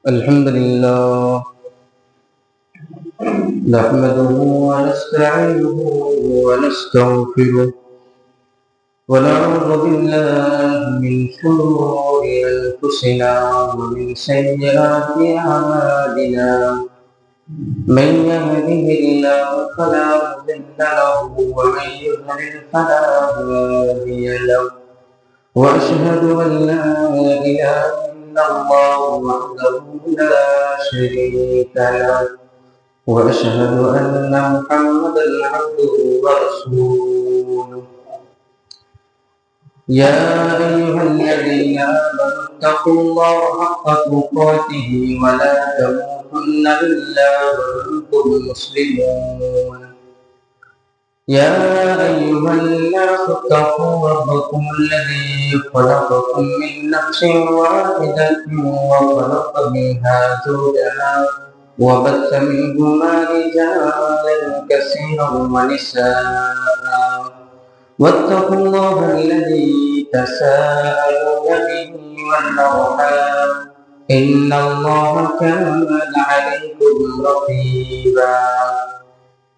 الحمد لله نحمده ونستعينه ونستغفره ونعوذ بالله من شرور أنفسنا ومن سيئات أعمالنا من يهده الله فلا مضل له ومن يضلل فلا هادي له وأشهد أن لا إله إلا الله وحده لا شريك له وأشهد أن محمدا عبده ورسوله يا أيها الذين آمنوا اتقوا الله حق تقاته ولا تموتن إلا وأنتم مسلمون يا أيها الناس اتقوا ربكم الذي خلقكم من نفس واحدة وخلق منها زوجها وبث منهما رجالا كثيرا ونساء واتقوا الله الذي تساءلون به والأرحام إن الله كان عليكم رقيبا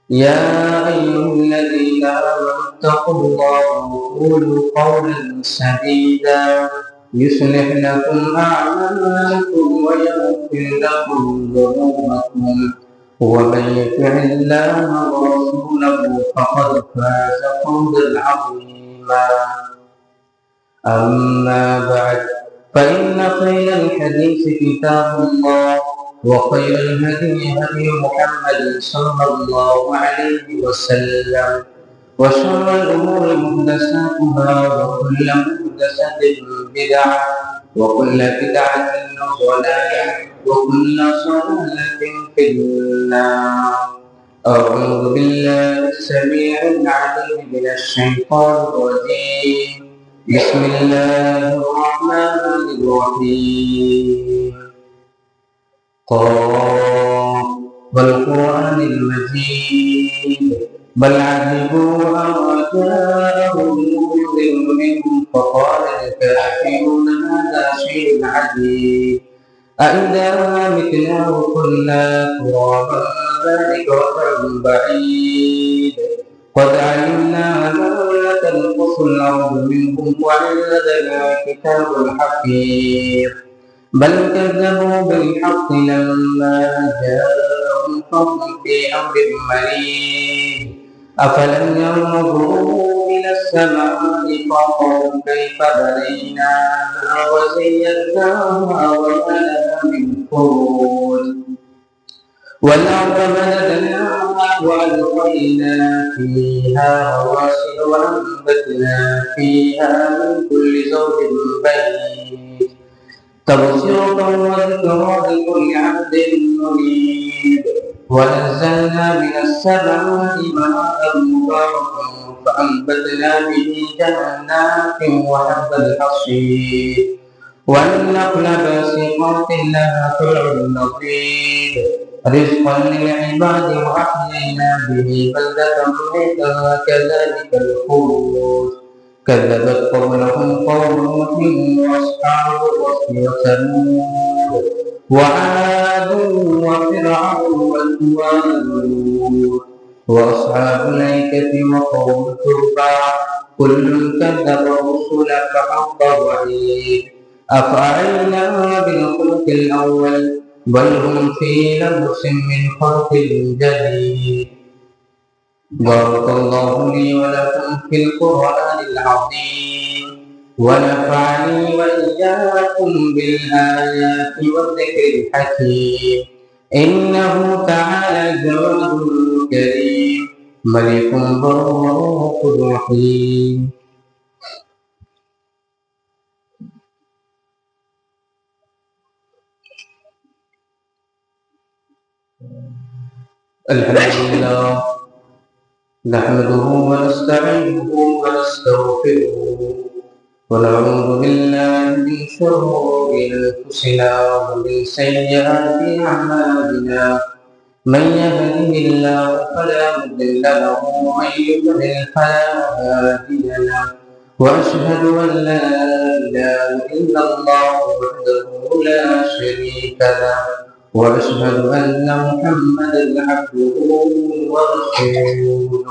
يا أيها الذين آمنوا اتقوا الله وقولوا قولا سديدا يصلح لكم أعمالكم ويغفر لكم ذنوبكم ومن يطع الله ورسوله فقد فاز فوزا عظيما أما بعد فإن خير الحديث كتاب الله وخير الهدي هدي محمد صلى الله عليه وسلم وشر الأمور محدثاتها وكل محدثة بدعة وكل بدعة ضلالة وكل ضلالة في النار أعوذ بالله السميع العليم من الشيطان الرجيم بسم الله الرحمن الرحيم قاف والقرآن المجيد بل عجبوا أن جاءهم منذر منهم فقال الكافرون هذا شيء عجيب أإذا متنا وكنا ترابا ذلك رجع بعيد قد علمنا ما تنقص الأرض منهم وعندنا كتاب حفيظ بل كذبوا بالحق لما جاءهم فهم في أمر مريض أفلم ينظروا إلى السماء فوقهم كيف بنيناها وزيناها وما لها من فروج والأرض مددناها وألقينا فيها رواسي وأنبتنا فيها من كل زوج بهيج تبصرة وذكرى لكل عبد منيب ونزلنا من السماء ماء مباركا فأنبتنا به جنات وحب الحصيد والنخل باسقات لها طلع نضيد رزقا للعباد وأحيينا به بلدة ميتا كذلك الخروج كذبت قبلهم قوم نوح واصحاب الرس وثمود وعاد وفرعون والجواد واصحاب الايكه وقوم تبع كل كذب الرسل فحق وعيد افعينا بالخلق الاول بل هم في لبس من خلق جديد بارك الله لي ولكم في القرآن العظيم ونفعني وإياكم بالآيات والذكر الحكيم إنه تعالى جواد كريم ملك رؤوف رحيم الحمد لله نحمده ونستعينه ونستغفره ونعوذ بالله من شرور أنفسنا ومن سيئات أعمالنا من يهده الله فلا مضل له ومن يضلل فلا هادي له وأشهد أن لا إله إلا الله وحده لا شريك له وأشهد أن محمدا عبده ورسوله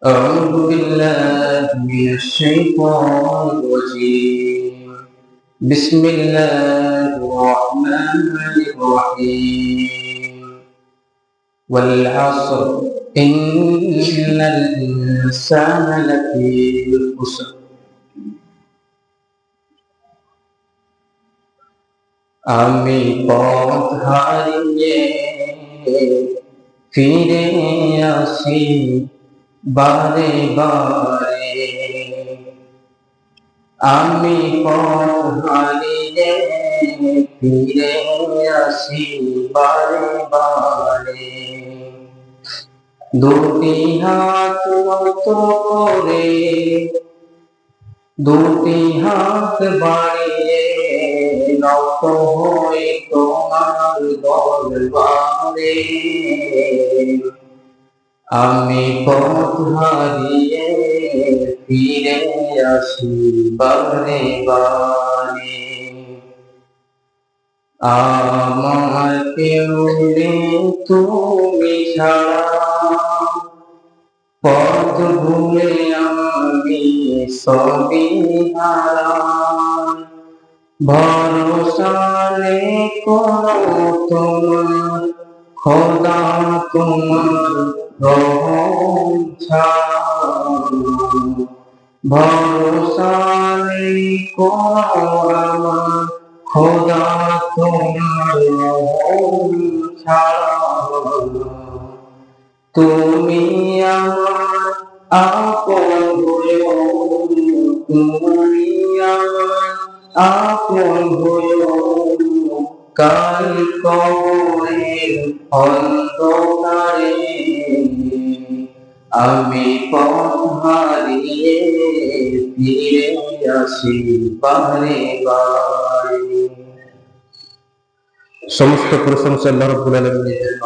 أعوذ بالله من الشيطان الرجيم بسم الله الرحمن الرحيم والعصر إن الإنسان لفي خسر আমি পথ হারিয়ে ফিরে আসি বারে বারে আমি পথ হারিয়ে ফিরে আসি বারে বারে দুটি হাত নত করে দুটি হাত বাড়িয়ে নত হই তোমার দরবারে আমি পথ হারিয়ে ফিরে আসি বারে বারে আমার কেউ নেই তুমি ছাড়া পথ ভুলে আমি সবই হারাই ভরসা নেই কোনো তোমার খোদা তোমার রহম ছাড়া ভরসা নেই কোনো আমার খোদা তোমার রহম ছাড়া তুমি আমার আপন হয়েও তুমি আমার আপন হয়েও কাল কবরের অন্ধকারে আমি পথ হারিয়ে ফিরে আসি বারে বারে সমস্ত প্রশংসা আল্লাহ রাব্বুল আলামিনের জন্য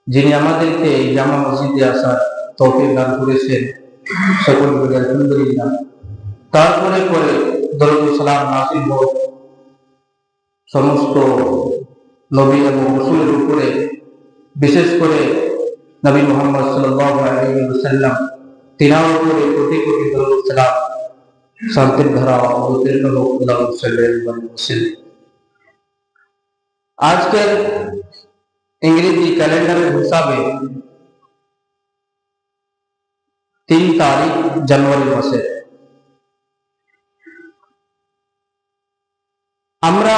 যিনি আমাদেরকে জামা মসজিদে আসার তৌফিক দান করেছেন সকল বলি আলহামদুলিল্লাহ তারপরে পরে দরুদ ও সালাম নাযিল হোক সমস্ত নবী এবং রাসূলের উপরে বিশেষ করে নবী মুহাম্মদ সাল্লাল্লাহু আলাইহি ওয়াসাল্লাম তিনার উপরে কোটি কোটি দরুদ ও সালাম শান্তির ধারা অবতীর্ণ হোক আল্লাহু সাল্লাল্লাহু আলাইহি ওয়াসাল্লাম আজকের ইংরেজি ক্যালেন্ডারের হিসাবে 3 তারিখ জানুয়ারি মাসে আমরা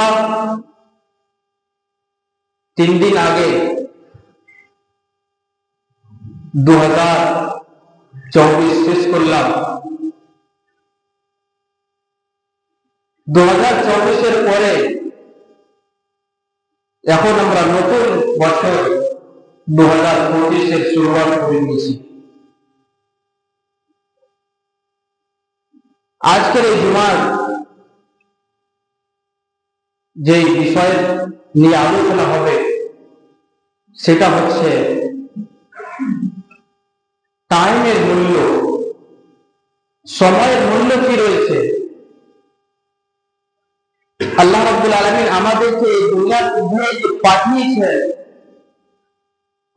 3 দিন আগে 2024 শেষ করলাম 2024 এর পরে এখন আমরা নতুন বছর 2025 এর শুরুয়াত করে নিয়েছি আজকের এই জুমার যে বিষয় নিয়ে আলোচনা হবে সেটা হচ্ছে টাইমের মূল্য সময়ের মূল্য কি রয়েছে আল্লাহ রাব্বুল আলামিন আমাদেরকে এই দুনিয়ার মধ্যে পাঠিয়েছেন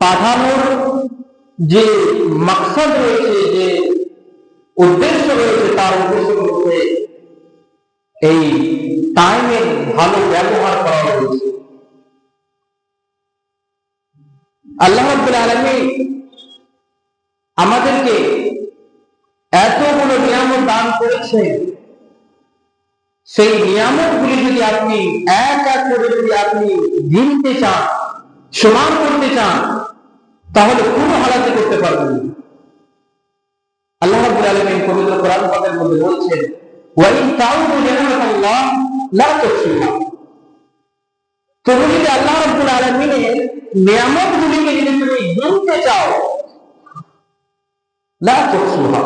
পাঠানোর যে মাকসাদ রয়েছে যে উদ্দেশ্য রয়েছে তার উদ্দেশ্য হচ্ছে এই টাইমের ভালো ব্যবহার করা হয়েছে আল্লাহ রাব্বুল আলামিন আমাদেরকে এতগুলো নিয়ামত দান করেছে সেই নিয়ামতগুলি যদি আপনি এক এক করে যদি আপনি গিনতে চান সমান করতে চান তাহলে কোনো হালাতে করতে পারবেন না আল্লাহ রাব্বুল আলামিন পবিত্র কোরআন পাকের মধ্যে বলছেন ওয়া ইন তাউদু নি'মাতাল্লাহ লা তুহসুহা তুমি যদি আল্লাহ রাব্বুল আলামিনের নিয়ামতগুলিকে যদি তুমি গিনতে চাও লা তুহসুহা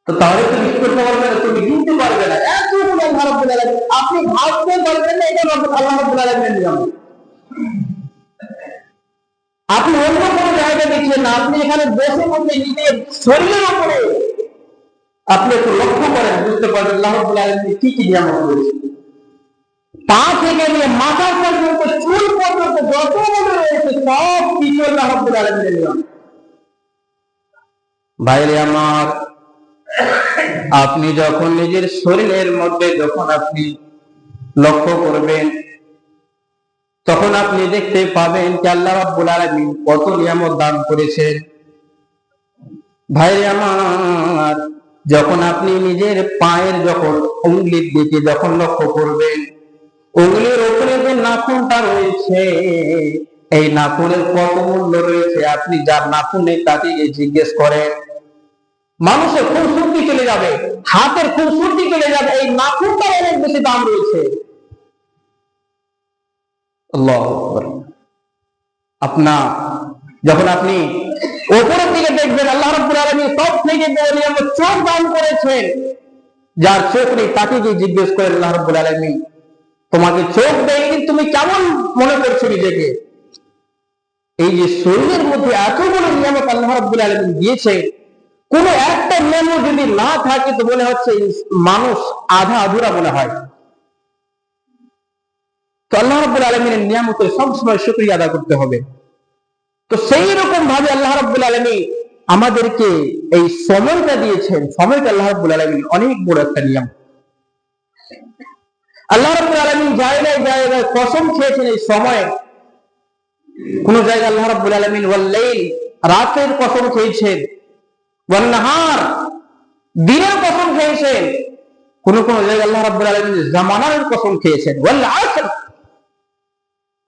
তো তাহলে তুমি কি করতে পারবে না তুমি গিনতে পারবে না এতগুলো আল্লাহ রাব্বুল আলামিন আপনি ভাবতে পারবেন না এটা আল্লাহ রাব্বুল আলামিনের নিয়ামত আপনি অন্য কোনো জায়গায় দেখছেন না আপনি এখানে বসে বসে নিজের শরীরের উপরে আপনি একটু লক্ষ্য করেন বুঝতে পারবেন আল্লাহ রাব্বুল আলামিন কি কি নিয়ামত রয়েছে পা থেকে নিয়ে মাথা পর্যন্ত, চুল পর্যন্ত যত রয়েছে সব কিছু আল্লাহ রাব্বুল আলামিনের নিয়ম। ভাইরে আমার, আপনি যখন নিজের শরীরের মধ্যে যখন আপনি লক্ষ্য করবেন, তখন আপনি দেখতে পাবেন যে আল্লাহ রাব্বুল আলামিন কত নিয়ামত দান করেছেন। ভাইরে আমার, যখন আপনি নিজের পায়ের যখন উঙ্গলির দিকে যখন লক্ষ্য করবেন, উঙ্গলির উপরে যে নাখুনটা রয়েছে, এই নাখুনের কত মূল্য রয়েছে আপনি যার নাখুন নেই তাকে জিজ্ঞেস করেন। মানুষের খুনসুটি চলে যাবে, হাতের খুনসুটি চলে যাবে, এই নাখুনটার অনেক বেশি দাম রয়েছে। আল্লাহু আকবার। যখন আপনি উপরের দিকে দেখবেন, আল্লাহ রাব্বুল আলামিন সব থেকে বড় নিয়ামত চোখ দান করেছেন। যার চোখ নেই তাকে গিয়ে জিজ্ঞেস করেন, আল্লাহ রাব্বুল আলামিন তোমাকে চোখ দেয়নি, তুমি কেমন মনে করছো নিজেকে? এই যে শরীরের মধ্যে এত বড় নিয়ামত আল্লাহ রাব্বুল আলামিন দিয়েছে, কোন একটা নিয়ামত যদি না থাকে তো মনে হচ্ছে মানুষ আধা আধুরা মনে হয়। তো আল্লাহ রাব্বুল আলামিনের নিয়ামতের সবসময় শুকরিয়া আদা করতে হবে। তো সেই রকম ভাবে আল্লাহ রাব্বুল আলামিন আমাদেরকে এই সময়টা দিয়েছেন। সময়টা আল্লাহ রাব্বুল আলামিন অনেক বড় একটা নিয়ামত। আল্লাহ রাব্বুল আলামিন জায়গায় জায়গায় কসম খেয়েছেন এই সময়ে। কোন জায়গায় আল্লাহ রাব্বুল আলামিন ওয়াল লাইল, রাতের কসম খেয়েছেন, ওয়ান নাহার, দিনের কসম খেয়েছেন। কোন কোন জায়গায় আল্লাহ রাব্বুল আলামিন জামানার কসম খেয়েছেন, ওয়াল আসর,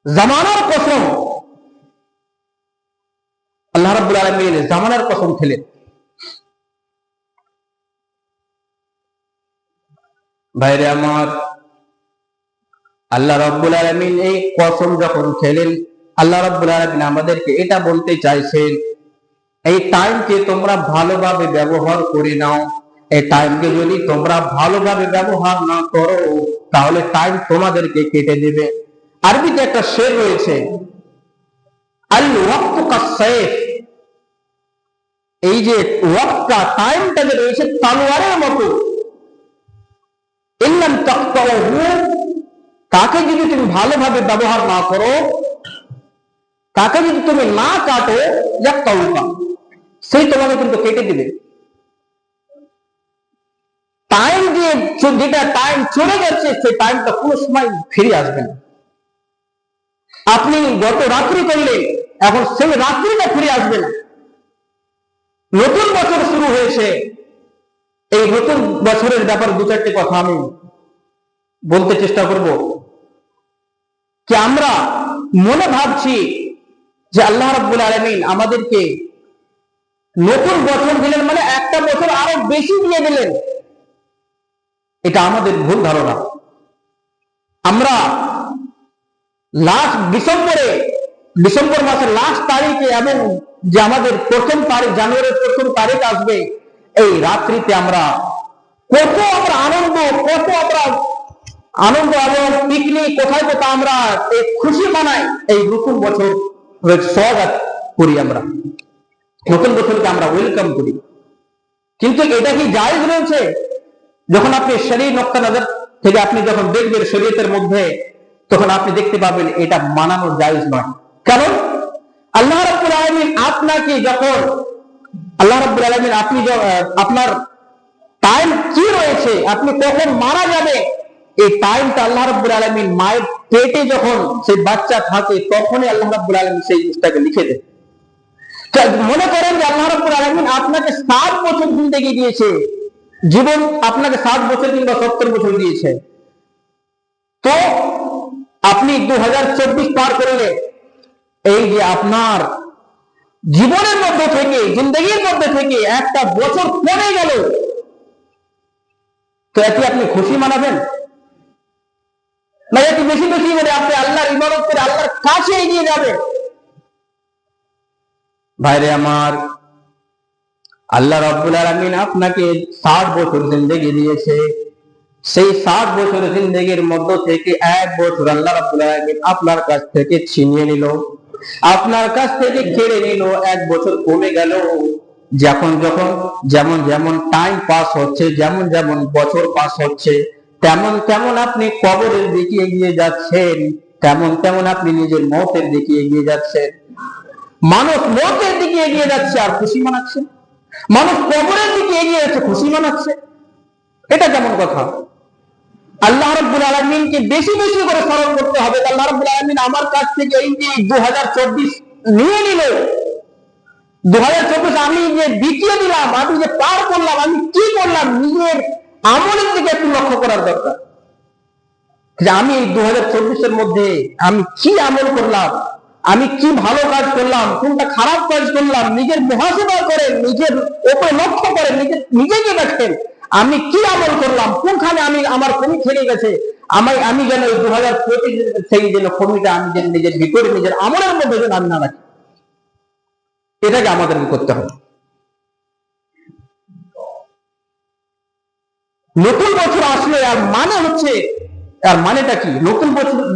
জামানার কসম। আল্লাহ রাব্বুল আলামিন জামানার কসম খেলেন। ভাইরে আমার, আল্লাহ রাব্বুল আলামিন এই কসম যখন খেলেন, আল্লাহ রাব্বুল আলামিন আমাদেরকে এটা বলতে চাইছেন, এই টাইমকে তোমরা ভালোভাবে ব্যবহার করে নাও। এই টাইমকে যদি তোমরা ভালোভাবে ব্যবহার না করো তাহলে টাইম তোমাদেরকে কেটে দেবে। আরবিতে একটা শের রয়েছে, আল ওয়াক্তু কাসসাইফ, এই যে ওয়াক্তটা, টাইমটা যে রয়েছে তলোয়ারের মতো। ইল্লাম তাকতাহু, তাকে যদি তুমি ভালোভাবে ব্যবহার না করো, তাকে যদি তুমি না কাটো, ইয়াকতাউকা, সেই তোমাকে কিন্তু কেটে দিবে। টাইম দিয়ে যেটা টাইম চলে যাচ্ছে সেই টাইমটা কোনো সময় ফিরে আসবে না। আপনি গত রাত্রি করলেন, এখন সেই রাত্রিটা ফিরে আসবে না। নতুন বছর শুরু হয়েছে, এই নতুন বছরের ব্যাপারে দু চারটি কথা আমি বলতে চেষ্টা করব। কি আমরা মনে ভাবছি যে আল্লাহ রাব্বুল আলামিন আমাদেরকে নতুন বছর দিলেন মানে একটা বছর আরো বেশি দিয়ে দিলেন, এটা আমাদের ভুল ধারণা। আমরা লাস্ট ডিসেম্বর মাসের লাস্ট তারিখে এবং যে আমাদের প্রথম তারিখ, জানুয়ারির প্রথম তারিখ আসবে, এই রাত্রিতে আমরা কত আনন্দ এবং পিকনিক কোথায় কোথায় আমরা এই খুশি মানাই, এই নতুন বছর স্বাগত করি, আমরা নতুন বছরকে আমরা ওয়েলকাম করি। কিন্তু এটা কি জায়েজ রয়েছে? যখন আপনি শরীর নকশা নজর থেকে আপনি যখন দেখবেন শরীয়তের মধ্যে, তখন আপনি দেখতে পাবেন এটা মানানো জায়েজ নয়। কারণ আল্লাহ রাব্বুল আলামিন আপনাকে যখন, আল্লাহ রাব্বুল আলামিন আপনি আপনার টাইম কি রয়েছে, আপনি কখন মারা যাবে, এই টাইমটা আল্লাহ রাব্বুল আলামিন মায়ের পেটে যখন সেই বাচ্চা থাকে তখনই আল্লাহ রাব্বুল আলামিন সেই জিনিসটাকে লিখে দেন। মনে করেন যে আল্লাহ রাব্বুল আলামিন আপনাকে 7 বছর জিন্দেগি দিয়েছে, জীবন আপনাকে 7 বছর কিংবা 70 বছর দিয়েছে, তো আপনি 2024 পার করলে, এই যে আপনার জীবনের মধ্যে থেকে, জিন্দগির মধ্যে থেকে একটা বছর কমে গেল, তো এতে আপনি খুশি মানাবেন না এতে বেশি বেশি করে আপনি আল্লাহর ইবাদত করে আল্লাহর কাছে এগিয়ে যাবেন? ভাইরে আমার, আল্লাহ রাব্বুল আলামিন আপনাকে 60 বছর জিন্দেগি দিয়েছে। সেই 60 বছর জিন্দেগির মধ্য থেকে 1 বছর আল্লাহ রাব্বুল আলামিন আপনার কাছ থেকে ছিনিয়ে নিল, আপনার কাছ থেকে কেড়ে নিল। 1 বছর কমে গেল। যেমন যেমন টাইম পাস হচ্ছে, যেমন যেমন বছর পাস হচ্ছে, তেমন তেমন আপনি কবরের দিকে এগিয়ে যাচ্ছেন, তেমন তেমন আপনি নিজের মৌতের দিকে এগিয়ে যাচ্ছেন। মানুষ মৌতের দিকে এগিয়ে যাচ্ছে আর খুশি মানাচ্ছে, মানুষ কবরের দিকে এগিয়ে যাচ্ছে খুশি মানাচ্ছে। এটা কেমন কথা? আল্লাহ রাব্বুল আলামিনকে বেশি বেশি করে স্মরণ করতে হবে। আল্লাহ রাব্বুল আলামিন আমার কাছ থেকে এই যে 2024 নিয়ে নিল, 2024 আমি যে দ্বিতীয় দিলাম, আমি যে পার করলাম, আমি কি করলাম, নিজের আমলের দিকে একটু লক্ষ্য করার দরকার যে আমি এই 2024 মধ্যে আমি কি আমল করলাম, আমি কি ভালো কাজ করলাম, কোনটা খারাপ কাজ করলাম। নিজের মুহাসাবা করেন, নিজের উপরে লক্ষ্য করেন, নিজেকে দেখেন আমি কি আমল করলাম, কোনখানে আমি আমার কমি থেকে গেছে। আমি যেন এই 2025 সেই যেন কমিটা আমি যেন নিজের ভিতরে নিজের আমলের মধ্যে যেন আমি না রাখি, এটাকে আমাদেরকে করতে হবে। নতুন বছর আসলে আর মানে হচ্ছে, আর মানেটা কি? নতুন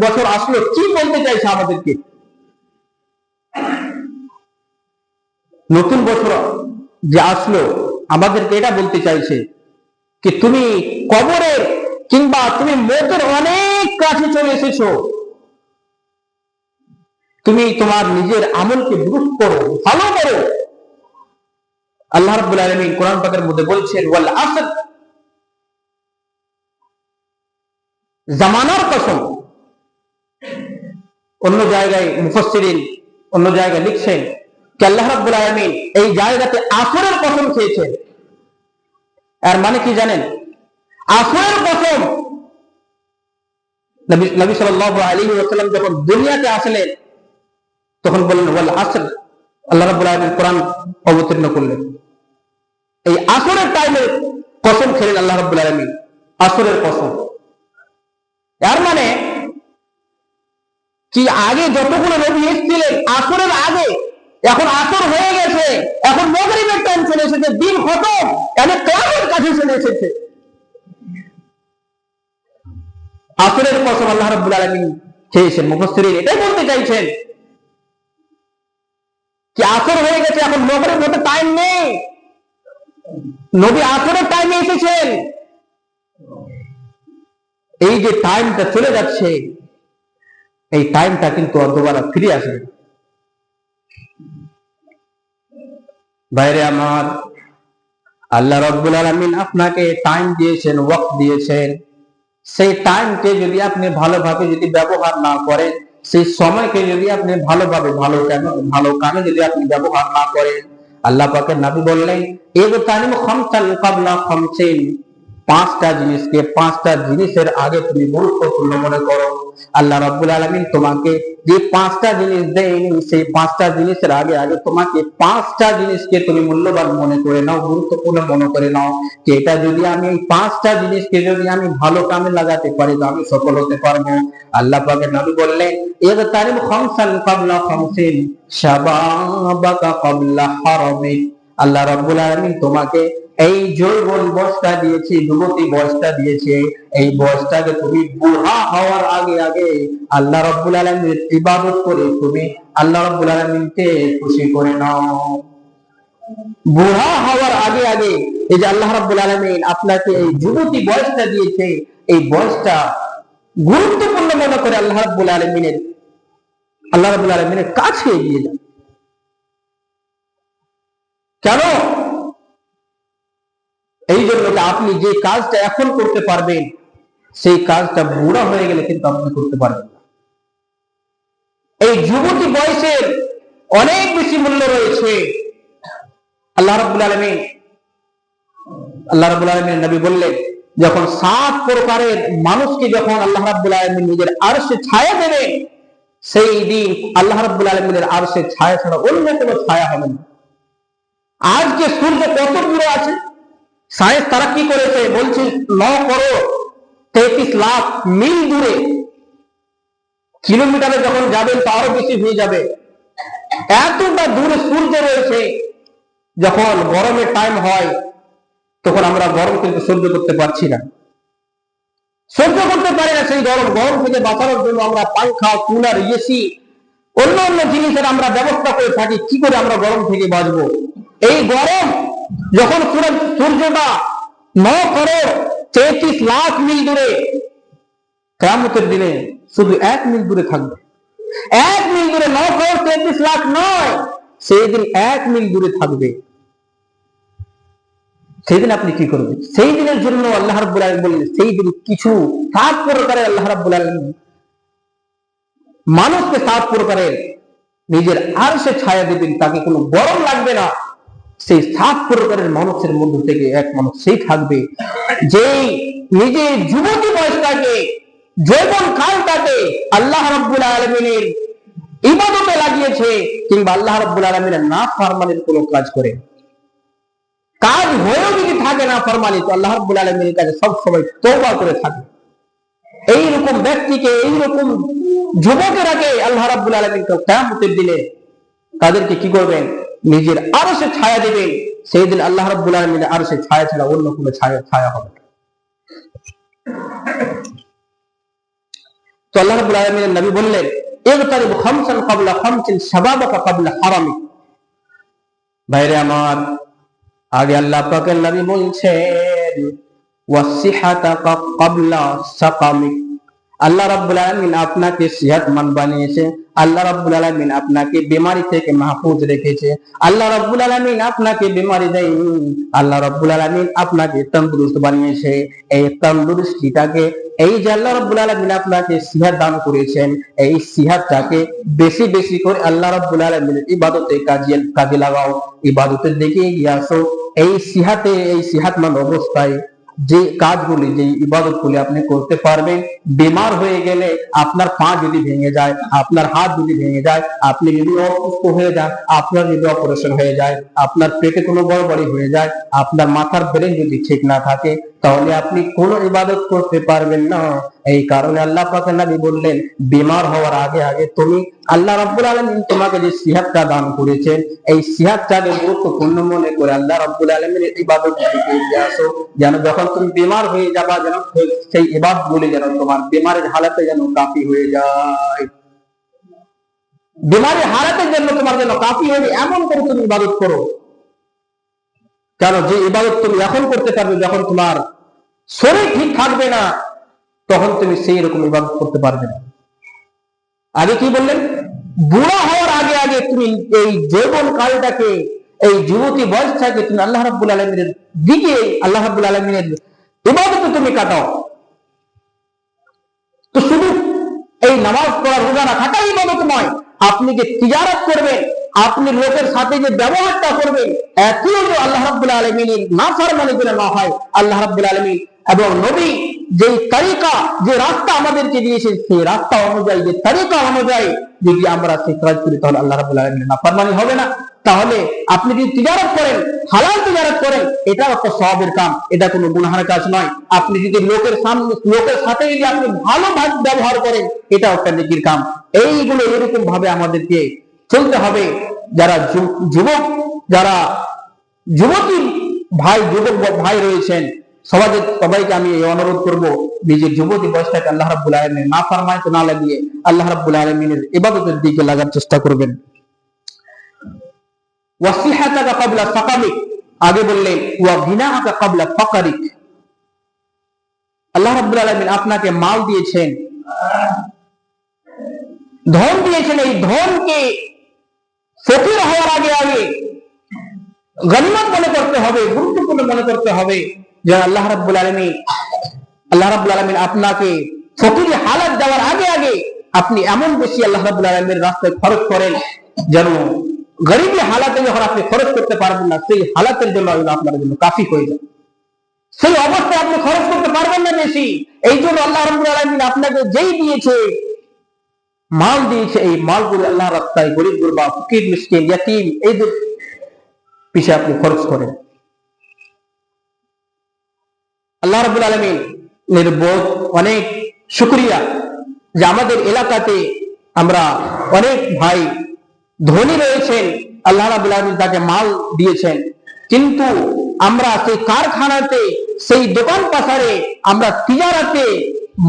বছর আসলে কি বলতে চাইছে আমাদেরকে? নতুন বছর যে আসলো আমাদেরকে এটা বলতে চাইছে কি তুমি কবরের কিংবা তুমি মৌতের অনেক কাছে চলে এসেছো, তুমি তোমার নিজের আমলকে দুরুস্ত করো, ভালো করো। আল্লাহ রাব্বুল আলামিন কোরআন পাকের মধ্যে বলছেন ওয়াল আসর, জামানার কসম। অন্য জায়গায় মুফাসসিরিন অন্য জায়গায় লিখছেন যে আল্লাহ রাব্বুল আলামিন এই জায়গাতে আসরের কসম খেয়েছেন। এর মানে কি জানেন? আসরের কসম। নবী সাল্লাল্লাহু আলাইহি ওয়াসাল্লাম যখন দুনিয়াতে আসলেন তখন বললেন ওয়াল আসর, আল্লাহ রাব্বুল আলামিন কোরআন অবতীর্ণ করলেন। এই আসরের টাইমে কসম খেলেন আল্লাহ রাব্বুল আলামিন, আসরের কসম। এর মানে কি আগে যতগুলো নবী এসেছিলেন আসরের আগে, এখন আসর হয়ে গেছে, এখন মাগরিবের টাইম চলে এসেছে, দিন খতম, এখন কিয়ামতের কাছে চলে এসেছে। আসরের কসম আল্লাহ রাব্বুল আলামিন খেয়েছেন। মুফাসসিরিন এটাই বলতে চাইছেন কি আসর হয়ে গেছে, এখন মাগরিব হতে টাইম নেই। নবী আসরের টাইমে এসেছেন, এই যে টাইমটা চলে যাচ্ছে, এই টাইমটা কিন্তু দুবারা ফিরে আসবে। বাইরে আমার, আল্লাহ রাব্বুল আলামিন আপনাকে টাইম দিয়েছেন, ওয়াক্ত দিয়েছেন। সেই টাইমকে যদি আপনি ভালোভাবে যদি ব্যবহার না করেন, সেই সময়কে যদি আপনি ভালোভাবে ভালো কামে যদি আপনি ব্যবহার না করেন, আল্লাহ পাকের নবী বললেন ইগতানিম খামসান ক্বাবলা খামসিন, পাঁচটা জিনিসকে পাঁচটা জিনিসের আগে তুমি গুরুত্বপূর্ণ মনে করো। আল্লাহ রাব্বুল আলামিন তোমাকে যে পাঁচটা জিনিস দেন, সেই পাঁচটা জিনিসের আগে আগে তোমাকে পাঁচটা জিনিসকে তুমি মূল্যবান মনে করে নাও, গুরুত্বপূর্ণ মনে করে নাও। যে এটা যদি আমি এই পাঁচটা জিনিসকে যদি আমি ভালো কামে লাগাতে পারি তো আমি সফল হতে পারবো। আল্লাহ পাকের নবী বললেন ইগতানিম খামসান ক্বাবলা খামসিন শাবাবাকা ক্বাবলা হারামিক। আল্লাহ রাব্বুল আলামিন তোমাকে এই যৌবন বয়সটা দিয়েছে, যুবতী বয়সটা দিয়েছে, এই বয়সটাকে তুমি বুড়া হওয়ার আগে আগে আল্লাহ রাব্বুল আলামিনের ইবাদত করে তুমি আল্লাহ রাব্বুল আলামিনকে খুশি করে নাও। বুড়া হওয়ার আগে আগে এই যে আল্লাহ রাব্বুল আলামিন আপনাকে এই যুবতী বয়সটা দিয়েছে, এই বয়সটা গুরুত্বপূর্ণ মনে করে আল্লাহ রাব্বুল আলামিনের কাছে এগিয়ে যান। কেন? এই জন্য আপনি যে কাজটা এখন করতে পারবেন সেই কাজটা বুড়া হয়ে গেলে কিন্তু আপনি করতে পারবেন না। এই যুবতী বয়সের অনেক বেশি মূল্য রয়েছে। আল্লাহ রাব্বুল আলামিন নবী বললেন যখন 7 প্রকারের মানুষকে যখন আল্লাহ রাব্বুল আলামিন নিজের আরশে ছায়া দেবেন, সেই দিন আল্লাহ রাব্বুল আলামিনের আরশে ছায়া ছাড়া অন্য কোনো ছায়া হবে না। আজকে সূর্য কত দূরে আছে? সায়েন্স তারা কি করেছে বলছে 9 করোড় 33 লাখ মিল দূরে। কিলোমিটারে যখন যাবেন তা আরো বেশি হয়ে যাবে। এতটা দূরে সূর্য রয়েছে। যখন গরমের টাইম হয় তখন আমরা গরম কিন্তু সহ্য করতে পারছি না, সহ্য করতে পারি না সেই গরম থেকে বাঁচানোর জন্য আমরা পাংখা, কুলার, এসি, অন্য অন্য জিনিসের আমরা ব্যবস্থা করে থাকি। কি করে আমরা গরম থেকে বাঁচবো? এই গরম যখন সূর্যটা 9 করোড় 33 লাখ মিল দূরে, কিয়ামতের দিনে শুধু 1 মিল দূরে থাকবে। 1 মিল দূরে, 9,33 লাখ নয়, সেই দিন 1 মিল দূরে থাকবে। সেই দিন আপনি কি করবেন? সেই দিনের জন্য আল্লাহ রাব্বুল আলামিন বললেন, সেই দিন কিছু 7 প্রকারের আল্লাহ রাব্বুল আলামিন মানুষকে 7 প্রকারের নিজের আরশে ছায়া দিবেন, তাকে কোনো গরম লাগবে না। সেই 7 প্রকারের মানুষের মধ্যে থেকে এক মানুষ সেই থাকবে যে নিজের যুবতী বয়সটাকে, যৌবন কালটাকে আল্লাহ রাব্বুল আলামিনের ইবাদতে লাগিয়েছে, কিংবা আল্লাহ রাব্বুল আলামিনের নাফরমানির কোনো কাজ করে। কাজ হয়েও যদি থাকে না ফরমানি, তো আল্লাহ রাব্বুল আলামিনের কাছে সব সময় তওবা করে থাকে। এইরকম ব্যক্তিকে, এইরকম যুবকেরাকে আল্লাহ রাব্বুল আলামিন কিয়ামতের দিনে তাদেরকে কি করবেন? নিজের আরশে ছায়া দিবেন। সেই দিন আল্লাহ রাব্বুল আলামিনের আরশে ছায়া ছাড়া অন্য কোনো ছায়া হবে না। তো আল্লাহ রাব্বুল আলামিনের নবী বললেন, ইগতারিব খামসান ক্বাবলা খামসিন শাবাবাকা ক্বাবলা হারামিক। ভাইরে আমার, আগে আল্লাহ পাকের নবী বলছেন ওয়াসিহাতা ক্বাবলা সাকামিক। আল্লাহ রাব্বুল আলামিন আপনাকে সেহতমন্দ বানিয়েছে, আল্লাহ রাব্বুল আলামিন আপনাকে বিমারি থেকে মাহফুজ রেখেছে, আল্লাহ রাব্বুল আলামিন আপনাকে বিমারি দেয়নি, আল্লাহ রাব্বুল আলামিন আপনাকে তন্দুরুস্ত বানিয়েছে। এই তন্দুরুস্তিটাকে, এই যে আল্লাহ রাব্বুল আলামিন আপনাকে সেহত দান করেছেন, এই সেহতটাকে বেশি বেশি করে আল্লাহ রাব্বুল আলামিনের ইবাদতে কাজে লাগাও, ইবাদতের দিকে এগিয়ে আসো। এই সেহতমন্দ অবস্থায় যে কাজগুলি, যে ইবাদতগুলি আপনি করতে পারবেন, বেমার হয়ে গেলে আপনার পা যদি ভেঙে যায়, আপনার হাত যদি ভেঙে যায়, আপনি যদি অসুস্থ হয়ে যান, আপনার যদি অপারেশন হয়ে যায়, আপনার পেটে কোনো গড়বড়ি হয়ে যায়, আপনার মাথার ব্রেন যদি ঠিক না থাকে, তাহলে আপনি কোনো ইবাদত করতে পারবেন না। এই কারণে আল্লাহ পাকের নবী বললেন, বেমার হওয়ার আগে আগে তুমি আল্লাহ রাব্বুল আলামিন তোমাকে যে সিহাতটা দান করেছেন, এই সিহাতটাকে গুরুত্বপূর্ণ মনে করে আল্লাহ রাব্বুল আলামিনের ইবাদত দিকে এগিয়ে আসো, যেন যখন তুমি বেমার হয়ে যাবা, যেন সেই ইবাদতগুলি যেন তোমার বেমারের হালাতে যেন কাফি হয়ে যায়। বেমারের হালাতের জন্য তোমার যেন কাফি হবে, এমন করে তুমি ইবাদত করো। কেন? যে ইবাদত তুমি এখন করতে পারবে, যখন তোমার শরীর ঠিক থাকবে না, তখন তুমি সেই রকম ইবাদত করতে পারবে না। আগে কি বললেন? বুড়া হওয়ার আগে আগে তুমি এই যৌবন কালটাকে, এই যুবতী বয়সটাকে তুমি আল্লাহ রাব্বুল আলামিনের দিকে, আল্লাহ রাব্বুল আলামিনের ইবাদতে তুমি কাটাও। তো শুধু এই নামাজ পড়া, রোজা রাখাটাই ইবাদত নয়। আপনি যে তিজারত করবেন, আপনি লোকের সাথে যে ব্যবহারটা করবেন, এটিও যে আল্লাহ রাব্বুল আলামিনের নাফরমানি করে না হয়। আল্লাহ রাব্বুল আলামিন এবং নবী যে তরিকা, যে রাস্তা আমাদেরকে দিয়েছেন, সেই রাস্তা অনুযায়ী, যে তরিকা অনুযায়ী যদি আমরা সেই কাজ করি, তাহলে আল্লাহ রাব্বুল আলামিনের নাফরমানি হবে না। তাহলে আপনি যদি তিজারত করেন, হালাল তিজারত করেন, এটাও একটা সওয়াবের কাম, এটা কোনো গুনাহের কাজ নয়। আপনি যদি লোকের সাথে যদি আপনি ভালো ব্যবহার করেন, এটাও একটা নেকির কাম। এইগুলো এরকম ভাবে আমাদেরকে চলতে হবে। যারা যুবক, যারা যুবতী যুবক ভাই রয়েছেন, সবাইকে আমি এই অনুরোধ করব, নিজের যুবতী বয়সটাকে আল্লাহ রাব্বুল আলামিনের নাফরমানিতে না লাগিয়ে আল্লাহ রাব্বুল আলামিনের ইবাদতের দিকে লাগার চেষ্টা করবেন। ওয়াসিহাতাকা ক্বাবলা সাকামিক, আগে বললেন ওয়া গিনাহাকা ক্বাবলা ফাকরিক। আল্লাহ রাব্বুল আলামিন আপনাকে মাল দিয়েছেন, ধন দিয়েছেন। এই ধনকে ফকির হওয়ার আগে আগে গনিমত মনে করতে হবে, গুরুত্বপূর্ণ মনে করতে হবে। যে আল্লাহ রাব্বুল আলামিন আপনাকে ফকিরি হালাত দেওয়ার আগে আগে আপনি এমন বেশি আল্লাহ রাব্বুল আলামিনের রাস্তায় খরচ করেন, যেন গরিবী হালাতে যখন আপনি খরচ করতে পারবেন না, সেই হালাতের জন্য আপনার জন্য কাফি হয়ে যায়। সেই অবস্থায় আপনি খরচ করতে পারবেন না বেশি। এই জন্য আল্লাহ রাব্বুল আলামিন আপনাকে যেই দিয়েছে, মাল দিয়েছে, এই মালগুলো আল্লাহ রাস্তায় গরিব গুরবা, ফকির, মিসকিন, ইয়াতীম, এইদের পিছে আপনি খরচ করেন। আল্লাহ রাব্বুল আলামিনের বহুত অনেক শুকরিয়া যে আমাদের এলাকাতে আমরা অনেক ভাই ধনী রয়েছেন, আল্লাহ রাব্বুল আলামিন তাকে মাল দিয়েছেন, কিন্তু আমরা সেই কারখানাতে, সেই দোকান পাশারে, আমরা তিজারাতে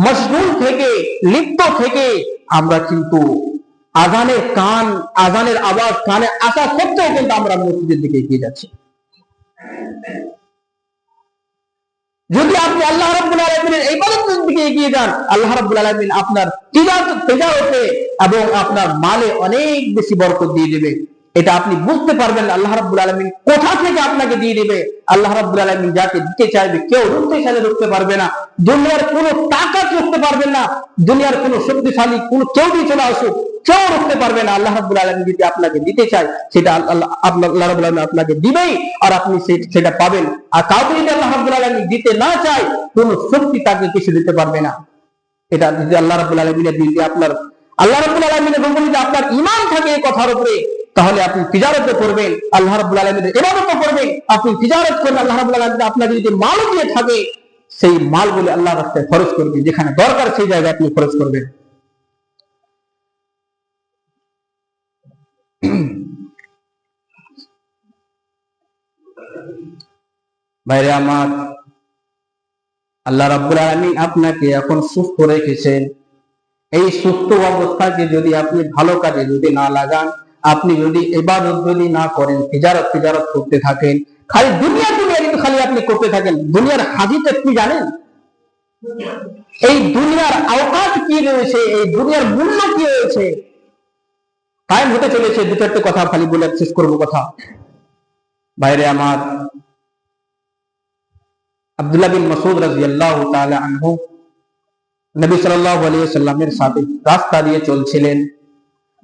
মশগুল থেকে, লিপ্ত থেকে, আমরা কিন্তু আজানের আওয়াজ কানে আসা সত্ত্বেও কিন্তু আমরা মসজিদের দিকে এগিয়ে যাচ্ছি। যদি আপনি আল্লাহ রাব্বুল আলামিনের ইবাদতের দিকে এগিয়ে যান, আল্লাহ রাব্বুল আলামিন আপনার তিজারতে এবং আপনার মালে অনেক বেশি বরকত দিয়ে দিবে। এটা আপনি বুঝতে পারবেন আল্লাহ রাব্বুল আলামিন কোথা থেকে আপনাকে দিয়ে দিবে। আল্লাহ রাব্বুল আলামিন যাকে দিতে চাইবে কেউ রুখতে চাইলে রুখতে পারবে না। দুনিয়ার কোনো টাকা রুখতে পারবে না, দুনিয়ার কোনো শক্তিশালী কোনো কেউ দিয়ে চলে আসুক কেউ রুখতে পারবে না। আল্লাহ রাব্বুল আলামিন যদি আপনাকে দিতে চায় সেটা আল্লাহ রাব্বুল আলামিন আপনাকে দিবেই, আর আপনি সেটা পাবেন। আর কাউকে যদি আল্লাহ রাব্বুল আলামিন দিতে না চায়, কোনো শক্তি তাকে কিছু দিতে পারবে না। এটা যদি আল্লাহ রাব্বুল আলামিনের দিন আপনার আল্লাহ রাব্বুল আলামিনের উপর যদি আপনার ঈমান থাকে এই কথার উপরে, তাহলে আপনি তিজারত করবেন, আল্লাহ রাব্বুল আলামিনের ইবাদত করবেন, আপনি তিজারত করবেন। আল্লাহ রাব্বুল আলামিন আপনাকে যদি মাল দিয়ে থাকে, সেই মালগুলো আল্লাহর রাস্তায় খরচ করবেন, যেখানে দরকার সেই জায়গায় আপনি খরচ করবেন। ভাইরে আমার, আল্লাহ রাব্বুল আলামিন আপনাকে এখন সুস্থ রেখেছেন। এই সুস্থ অবস্থাকে যদি আপনি ভালো কাজে যদি না লাগান, আপনি যদি ইবাদত যদি না করেন, তিজারত করতে থাকেন, খালি দুনিয়া কিন্তু খালি আপনি করতে থাকেন, দুনিয়ার হাজিতে কি জানেন? এই দুনিয়ার আওকাত কি রয়েছে, এই দুনিয়ার মূল্য কি রয়েছে? টাইম হতে চলেছে, দু চারটে কথা খালি বলে শেষ করবো কথা। বাইরে আমার, আব্দুল্লাহ বিন মাসউদ রাদিয়াল্লাহু তাআলা আনহু নবী সাল্লাল্লাহু আলাইহি ওয়াসাল্লামের সাথে রাস্তা দিয়ে চলছিলেন।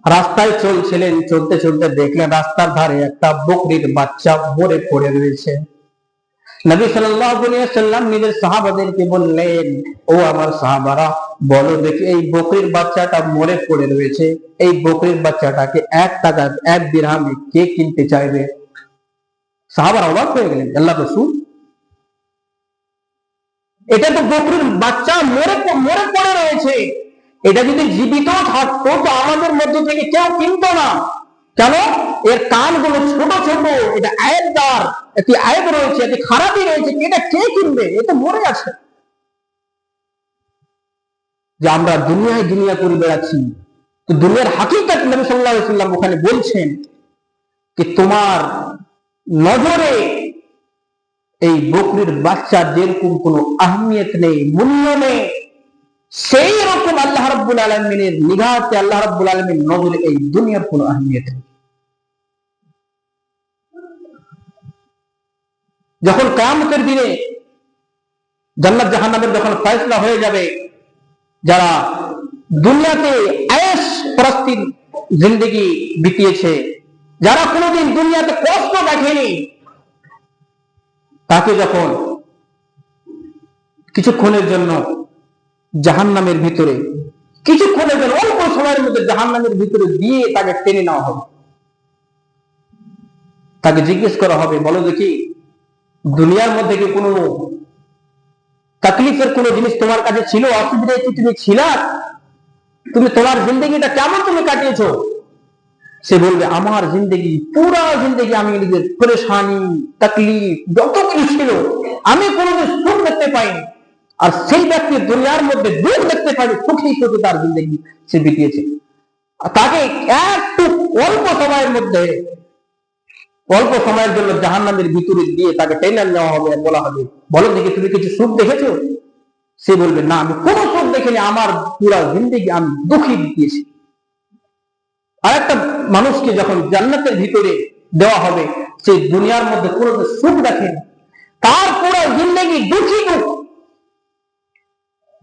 রাস্তায় চলছিলেন, চলতে চলতে দেখলেন রাস্তার ধারে একটা বকরির বাচ্চা মরে পড়ে রয়েছে। নবী সাল্লাল্লাহু আলাইহি ওয়াসাল্লাম নিজের সাহাবাদেরকে বললেন, ও আমার সাহাবারা, বলো দেখি এই বকরির বাচ্চাটা মরে পড়ে রয়েছে, এই বকরির বাচ্চাটাকে 1 টাকা 1 দিরহামে কে কিনতে চাইবে? সাহাবারা অবাক হয়ে গেলেন, আল্লাহ রাসূল, এটা তো বকরির বাচ্চা মরে পড়ে রয়েছে, এটা যদি জীবিত থাকতো তো আমাদের মধ্য থেকে কেউ কিনতো না। কেন? এর কানগুলো ছোট ছোট, এটা আয়েবদার, একটি আয়েব রয়েছে, একটি খারাপই রয়েছে, এটা কে কিনবে? এ তো মরে আছে। যে আমরা দুনিয়া করে বেড়াচ্ছি, তো দুনিয়ার হাকিকত নবী সাল্লাল্লাহু আলাইহি ওয়াসাল্লাম ওখানে বলছেন যে তোমার নজরে এই বকরির বাচ্চার যেরকম কোনো আহমিয়ত নেই, মূল্য নেই, সেই রকম আল্লাহ রাব্বুল আলামিনের নিগাহতে, আল্লাহ রাব্বুল আলামিন নজরে এই দুনিয়ার কোনো আহমিয়ত নেই। যখন কিয়ামতের দিনে জান্নাত জাহান্নামের যখন ফয়সালা হয়ে যাবে, যারা দুনিয়াতে আয়েশ প্রস্তির জিন্দেগি বিতিয়েছে, যারা কোনোদিন দুনিয়াতে কষ্ট দেখেনি, তাকে যখন কিছুক্ষণের জন্য জাহান্নামের ভিতরে, কিছুক্ষণের জন্য অল্প সময়ের মধ্যে জাহান্নামের ভিতরে দিয়ে তাকে টেনে নেওয়া হবে, তাকে জিজ্ঞেস করা হবে, বলো দেখি দুনিয়ার মধ্যে কি কোনো তাকলিফের কোনো জিনিস তোমার কাছে ছিল, অসুবিধায় কি তুমি ছিলা, তুমি তোমার জিন্দগিটা কেমন তুমি কাটিয়েছো? সে বলবে, আমার জিন্দগি, পুরা জিন্দগি আমি নিজের পরেশানি তাকলিফ যত কিছু ছিল আমি কোনোদিন সুখ দেখতে পাইনি। আর সেই ব্যক্তি দুনিয়ার মধ্যে দুঃখ দেখতে পাই, সুখী সুখী তার জিন্দগি সে বিতিয়েছে। তাকে একটু অল্প সময়ের মধ্যে, অল্প সময়ের জন্য জাহান্নামের ভিতরে দিয়ে তাকে টেনে নেওয়া হবে, বলা হবে, বলো দেখি তুমি কিছু সুখ দেখেছো? সে বলবে, না আমি কোনো সুখ দেখিনি, আমার পুরা জিন্দগি আমি দুঃখী বিতিয়েছি। আর একটা মানুষকে যখন জান্নাতের ভিতরে দেওয়া হবে, সে দুনিয়ার মধ্যে কোনো সুখ দেখেনি, তার পুরো জিন্দগি দুঃখী দুঃখ।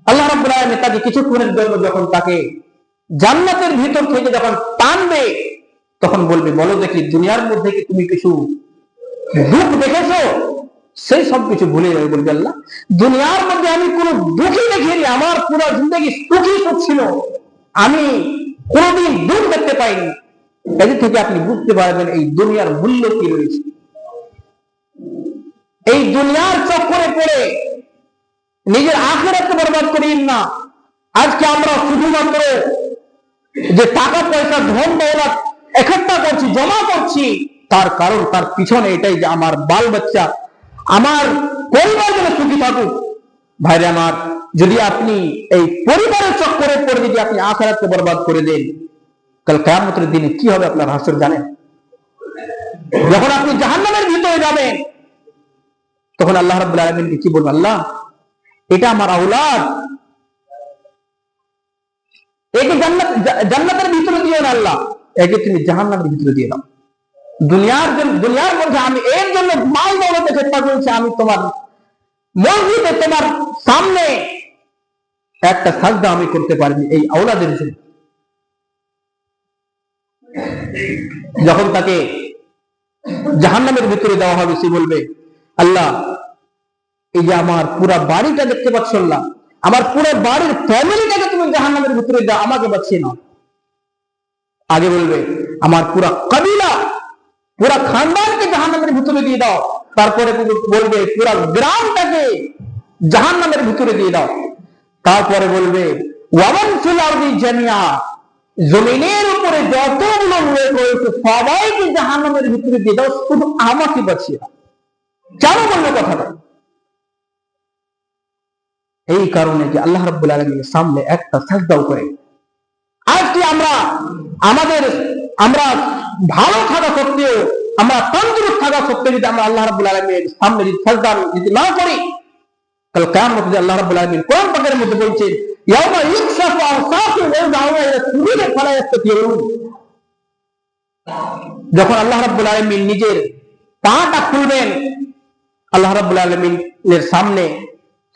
আল্লাহ রাব্বুল আলামিন তাকে কিছুক্ষণের জন্য যখন তাকে জান্নাতের ভিতর থেকে যখন টানবে, তখন বলবে, বলো দেখি দুনিয়ার মধ্যে কি তুমি কিছু দুঃখ দেখেছো? সেই সব কিছু ভুলে যাবে, বলবে, আল্লাহ দুনিয়ার মধ্যে আমি কোনো দুঃখই দেখিনি, আমার পুরো জিন্দগি সুখী সুখ ছিল, আমি কোনদিন দুঃখ দেখতে পাইনি। এদিক থেকে আপনি বুঝতে পারবেন এই দুনিয়ার মূল্য কি রয়েছে। এই দুনিয়ার চক্করে পড়ে নিজের আখিরাতকে বরবাদ করিন না। আজকে আমরা শুধুমাত্র যে টাকা পয়সা ধন দৌলত একত্রিত করছি, জমা করছি, তার কারণ তার পিছনে এটাই যে আমার বাল বাচ্চা, আমার পরিবার যেন সুখী থাকুক। ভাইরে আমার, যদি আপনি এই পরিবারের চক্করে পড়ে যদি আপনি আখিরাতকে বরবাদ করে দেন, কাল কিয়ামতের দিনে কি হবে আপনার হাসর জানেন? যখন আপনি জাহান্নামের ভিতরে যাবেন, তখন আল্লাহ রাব্বুল আলামিন কি বলবেন? আল্লাহ, এটা আমার আওলাদ, একে জান্নাতের ভিতরে দিও না আল্লাহ, একে তুমি জাহান্নামের ভিতরে দিয়ে দাও। দুনিয়ার মধ্যে আমি এর জন্য মাল দৌলতে চেষ্টা করেছি, আমি তোমার মসজিদে তোমার সামনে একটা সাজদা আমি করতে পারিনি এই আওলাদের জন্য। যখন তাকে জাহান্নামের ভিতরে দেওয়া হবে, সে বলবে, আল্লাহ, এই যে আমার পুরা বাড়িটা দেখতে পাচ্ছ আল্লাহ, আমার পুরো বাড়ির ফ্যামিলিটাকে তুমি জাহান্নামের ভিতরে দাও, আমাকে বাঁচিয়ে নাও। আগে বলবে আমার পুরা কবিলা, পুরা খানদানকে জাহান্নামের ভিতরে দিয়ে দাও। তারপরে বলবে পুরা গ্রামটাকে জাহান্নামের ভিতরে দিয়ে দাও। তারপরে বলবে ওয়ামান ফিল আরদি জামিয়া, জমিনের উপরে যতগুলো লোক রয়েছে সবাইকে জাহান্নামের ভিতরে দিয়ে দাও, শুধু আমাকে বাঁচিয়ে দাও। কেন বললো কথাটা? এই কারণে যে আল্লাহ রাব্বুল আলামিনের সামনে একটা সাজদাও করে। আজকে আমরা ভালো থাকা সত্ত্বেও, আমরা তন্দ্রুস্ত থাকা সত্ত্বেও যদি আমরা আল্লাহ রাব্বুল আলামিনের সামনে যদি সাজদা যদি না করি, তাহলে কিয়ামত যে আল্লাহ রাব্বুল আলামিন কোরআন পাকের মধ্যে বলছেন, ইয়াউমা ইউকশাফু আন সাকিন ওয়া ইউদআউনা ইলা সুজুদি ফালা ইস্তাতিউন। যখন আল্লাহ রাব্বুল আলামিন নিজের পাটা খুলবেন, আল্লাহ রাব্বুল আলামিনের সামনে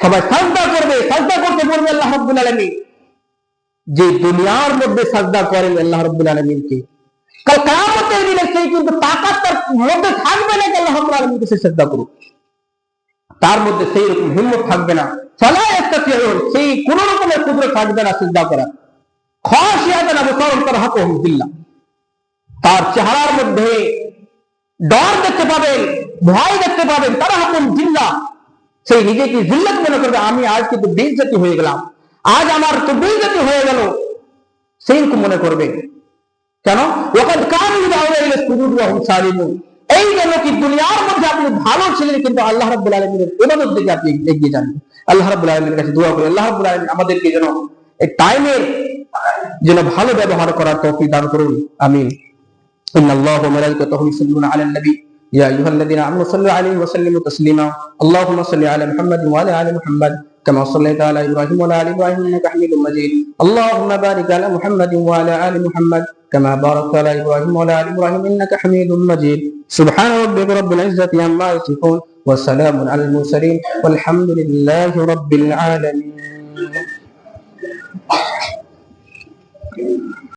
সবাই সাজদা করবে, সাজদা করতে বলবে আল্লাহ রাব্বুল আলামিন। যে দুনিয়ার মধ্যে সাজদা করেন আল্লাহ রাব্বুল আলামিনকে, কাল কিয়ামতের দিনে সেই কিন্তু তাকাত তার মধ্যে থাকবে না আল্লাহ রাব্বুল আলামিনকে সে সাজদা করুক, তার মধ্যে সেই রকম হিম্মত থাকবে না, ফালা ইস্তাতিউন, সেই কোন রকমের কুদরত থাকবে না সাজদা করা। খাশিয়াতান আবসারুহুম তারহাকুহুম যিল্লাহ, তার চেহারার মধ্যে ডর দেখতে পাবেন, ভয় দেখতে পাবেন, তারহাকুহুম যিল্লাহ, সেই নিজেকে জিল্লাত মনে করবে, আমি আজ কিন্তু বেইজ্জতি হয়ে গেলাম, আজ আমার তো বেইজ্জতি হয়ে গেল, সেই রকম মনে করবে। কেন? ওয়াকাদ কানু ইউদাউনা ইলা সুজুদি ওয়া হুম সালিমুন। এই জন্য কি দুনিয়ার মধ্যে আপনি ভালো ছিলেন, কিন্তু আল্লাহ রাব্বুল আলামিনের ইবাদত দিকে আপনি এগিয়ে যান। আল্লাহ রাব্বুল আলামিনের কাছে দোয়া করি, আল্লাহ রাব্বুল আলামিন আমাদেরকে যেন এই টাইমের যেন ভালো ব্যবহার করার তৌফিক দান করুন। আমিন। ইন্নাল্লাহা ওয়া মালাইকাতাহু ইউসাল্লুনা আলান নবী يا أيها الذين آمنوا صلوا عليه وسلموا تسليما اللهم صل على محمد وعلى آل محمد كما صليت على إبراهيم وعلى آل إبراهيم إنك حميد مجيد اللهم بارك على محمد وعلى آل محمد كما باركت على إبراهيم وعلى آل إبراهيم إنك حميد مجيد سبحان ربك رب العزة عما يصفون وسلام على المرسلين والحمد لله رب العالمين.